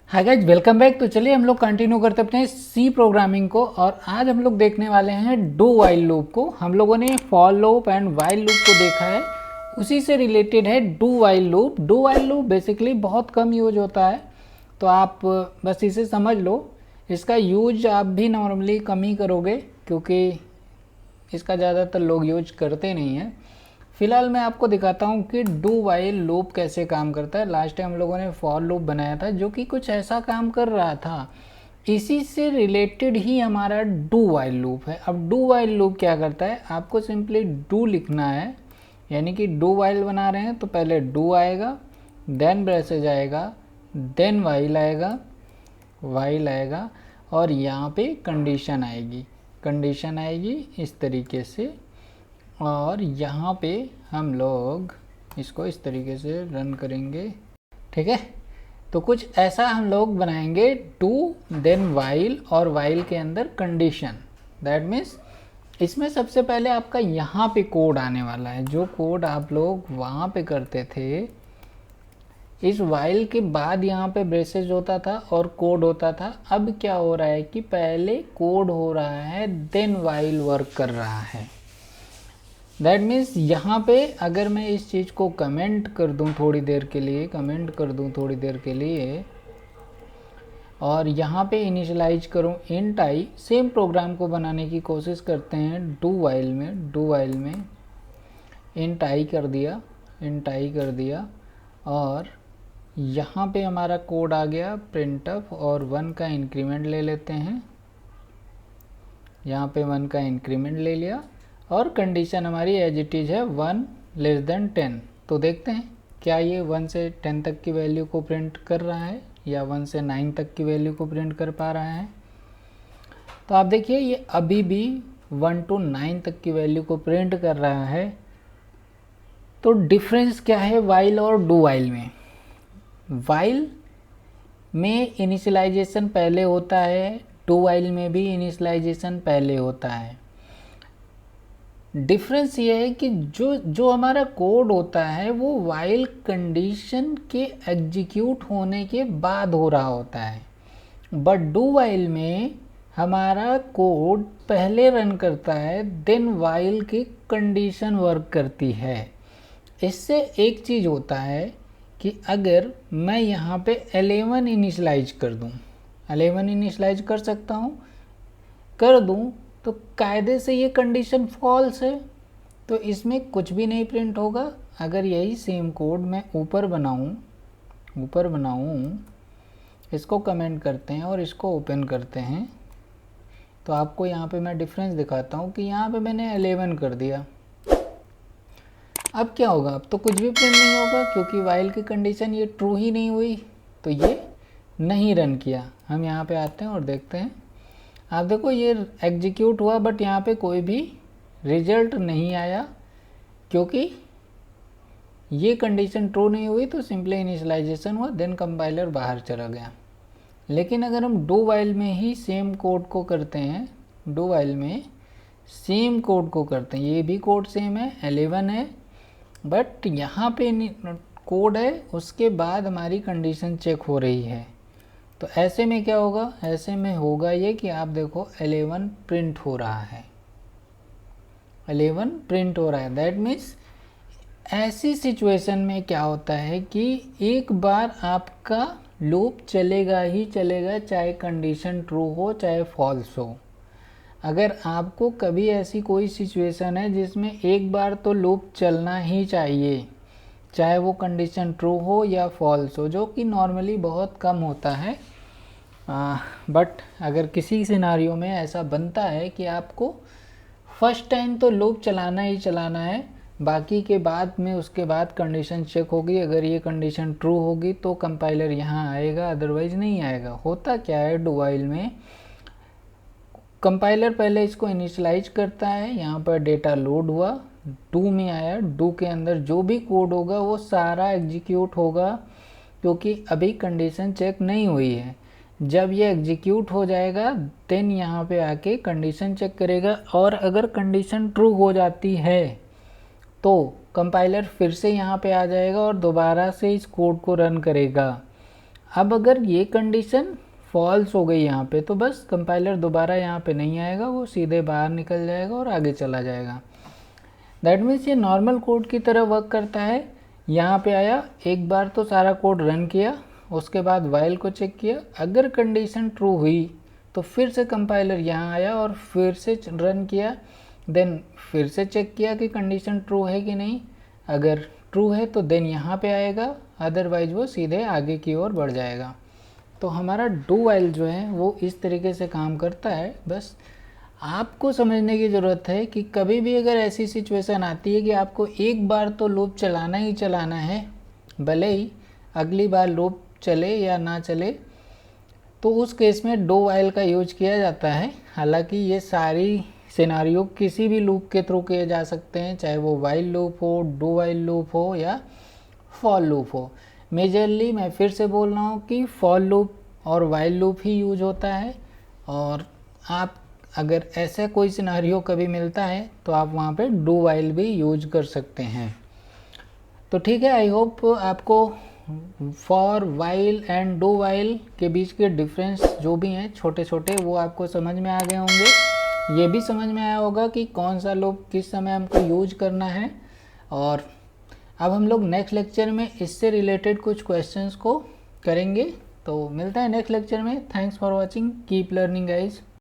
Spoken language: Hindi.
Hi guys, welcome back. तो चलिए हम लोग कंटिन्यू करते अपने सी प्रोग्रामिंग को, और आज हम लोग देखने वाले हैं डू वाइल लूप को। हम लोगों ने for loop and while loop को देखा है, उसी से रिलेटेड है do while loop. Do while loop basically बहुत कम यूज होता है, तो आप बस इसे समझ लो। इसका यूज आप भी नॉर्मली कम ही करोगे, क्योंकि इसका ज़्यादातर लोग यूज करते नहीं हैं। फिलहाल मैं आपको दिखाता हूँ कि डू वाइल लूप कैसे काम करता है। लास्ट टाइम हम लोगों ने फॉर लूप बनाया था जो कि कुछ ऐसा काम कर रहा था, इसी से रिलेटेड ही हमारा डू वाइल लूप है। अब डू वाइल लूप क्या करता है, आपको सिंपली डू लिखना है, यानी कि डू वाइल बना रहे हैं तो पहले डू आएगा, देन ब्रेसेज आएगा, देन वाइल आएगा, और यहाँ पे कंडीशन आएगी इस तरीके से। और यहाँ पे हम लोग इसको इस तरीके से रन करेंगे, ठीक है। तो कुछ ऐसा हम लोग बनाएंगे, डू देन वाइल, और वाइल के अंदर कंडीशन। दैट मीन्स इसमें सबसे पहले आपका यहाँ पे कोड आने वाला है, जो कोड आप लोग वहाँ पे करते थे। इस वाइल के बाद यहाँ पे ब्रेसेज होता था और कोड होता था। अब क्या हो रहा है कि पहले कोड हो रहा है, देन वाइल वर्क कर रहा है। दैट मीन्स यहाँ पे अगर मैं इस चीज़ को कमेंट कर दूँ थोड़ी देर के लिए, और यहाँ पे इनिशियलाइज करूँ इंट आई, सेम प्रोग्राम को बनाने की कोशिश करते हैं डू वाइल में इंट आई कर दिया, और यहाँ पे हमारा कोड आ गया प्रिंटफ, और 1 का इंक्रीमेंट ले लेते हैं। यहाँ पे 1 का इंक्रीमेंट ले लिया, और कंडीशन हमारी एज इट इज़ है 1 लेस देन 10। तो देखते हैं क्या ये 1 से 10 तक की वैल्यू को प्रिंट कर रहा है, या 1 से 9 तक की वैल्यू को प्रिंट कर पा रहा है। तो आप देखिए ये अभी भी 1 to 9 तक की वैल्यू को प्रिंट कर रहा है। तो डिफरेंस क्या है वाइल और डू वाइल में? वाइल में इनिशियलाइजेशन पहले होता है, डू वाइल में भी इनिशियलाइजेशन पहले होता है। डिफरेंस ये है कि जो हमारा कोड होता है वो वाइल कंडीशन के एग्जीक्यूट होने के बाद हो रहा होता है, बट डू वाइल में हमारा कोड पहले रन करता है, देन वाइल की कंडीशन वर्क करती है। इससे एक चीज़ होता है कि अगर मैं यहाँ पे 11 इनिशियलाइज कर दूँ, 11 इनिशियलाइज कर सकता हूँ, कर दूँ, तो कायदे से ये कंडीशन फॉल्स है, तो इसमें कुछ भी नहीं प्रिंट होगा। अगर यही सेम कोड मैं ऊपर बनाऊँ, इसको कमेंट करते हैं और इसको ओपन करते हैं, तो आपको यहाँ पे मैं डिफरेंस दिखाता हूँ कि यहाँ पे मैंने 11 कर दिया। अब क्या होगा? अब तो कुछ भी प्रिंट नहीं होगा, क्योंकि वाइल की कंडीशन ये ट्रू ही नहीं हुई, तो ये नहीं रन किया। हम यहाँ पे आते हैं और देखते हैं। आप देखो ये एग्जीक्यूट हुआ, बट यहाँ पे कोई भी रिजल्ट नहीं आया, क्योंकि ये कंडीशन ट्रू नहीं हुई। तो सिंपली इनिशियलाइजेशन हुआ, देन कंपाइलर बाहर चला गया। लेकिन अगर हम डू वाइल में ही सेम कोड को करते हैं, डू वाइल में सेम कोड को करते हैं, ये भी कोड सेम है, 11 है, बट यहाँ पे कोड है, उसके बाद हमारी कंडीशन चेक हो रही है। तो ऐसे में क्या होगा? ऐसे में होगा ये कि आप देखो 11 प्रिंट हो रहा है, 11 प्रिंट हो रहा है। दैट मीन्स ऐसी सिचुएशन में क्या होता है कि एक बार आपका लूप चलेगा ही चलेगा, चाहे कंडीशन ट्रू हो चाहे फॉल्स हो। अगर आपको कभी ऐसी कोई सिचुएशन है जिसमें एक बार तो लूप चलना ही चाहिए, चाहे वो कंडीशन ट्रू हो या फॉल्स हो, जो कि नॉर्मली बहुत कम होता है, बट अगर किसी सिनारियो में ऐसा बनता है कि आपको फर्स्ट टाइम तो लूप चलाना ही चलाना है, बाकी के बाद में उसके बाद कंडीशन चेक होगी। अगर ये कंडीशन ट्रू होगी तो कंपाइलर यहाँ आएगा, अदरवाइज नहीं आएगा। होता क्या है डू वाइल में, कंपाइलर पहले इसको इनिशियलाइज करता है, यहाँ पर डेटा लोड हुआ, डू में आया, डू के अंदर जो भी कोड होगा वो सारा एग्जीक्यूट होगा, क्योंकि अभी कंडीशन चेक नहीं हुई है। जब ये एग्जीक्यूट हो जाएगा, देन यहाँ पे आके कंडीशन चेक करेगा, और अगर कंडीशन ट्रू हो जाती है तो कंपाइलर फिर से यहाँ पे आ जाएगा और दोबारा से इस कोड को रन करेगा। अब अगर ये कंडीशन फॉल्स हो गई यहाँ पे तो बस कंपाइलर दोबारा यहाँ पे नहीं आएगा, वो सीधे बाहर निकल जाएगा और आगे चला जाएगा। दैट मीन्स ये नॉर्मल कोड की तरह वर्क करता है। यहाँ पे आया, एक बार तो सारा कोड रन किया, उसके बाद वाइल को चेक किया, अगर कंडीशन ट्रू हुई तो फिर से कंपाइलर यहाँ आया और फिर से रन किया, देन फिर से चेक किया कि कंडीशन ट्रू है कि नहीं। अगर ट्रू है तो देन यहाँ पे आएगा, अदरवाइज वो सीधे आगे की ओर बढ़ जाएगा। तो हमारा डू वाइल जो है वो इस तरीके से काम करता है। बस आपको समझने की ज़रूरत है कि कभी भी अगर ऐसी सिचुएशन आती है कि आपको एक बार तो लूप चलाना ही चलाना है, भले ही अगली बार लूप चले या ना चले, तो उस केस में डू वाइल का यूज किया जाता है। हालांकि ये सारी सिनारियो किसी भी लूप के थ्रू किए जा सकते हैं, चाहे वो वाइल लूप हो, डू वाइल लूप हो या फॉर लूप हो। मेजरली मैं फिर से बोल रहा हूँ कि फॉर लूप और वाइल लूप ही यूज होता है, और आप अगर ऐसा कोई सिनारियो कभी मिलता है तो आप वहाँ पे डू वाइल भी यूज कर सकते हैं। तो ठीक है, आई होप आपको for, while and do while के बीच के डिफरेंस जो भी हैं छोटे छोटे वो आपको समझ में आ गए होंगे। ये भी समझ में आया होगा कि कौन सा लूप किस समय हमको यूज करना है। और अब हम लोग नेक्स्ट लेक्चर में इससे रिलेटेड कुछ क्वेश्चंस को करेंगे। तो मिलता है नेक्स्ट लेक्चर में। Thanks for watching, keep learning guys.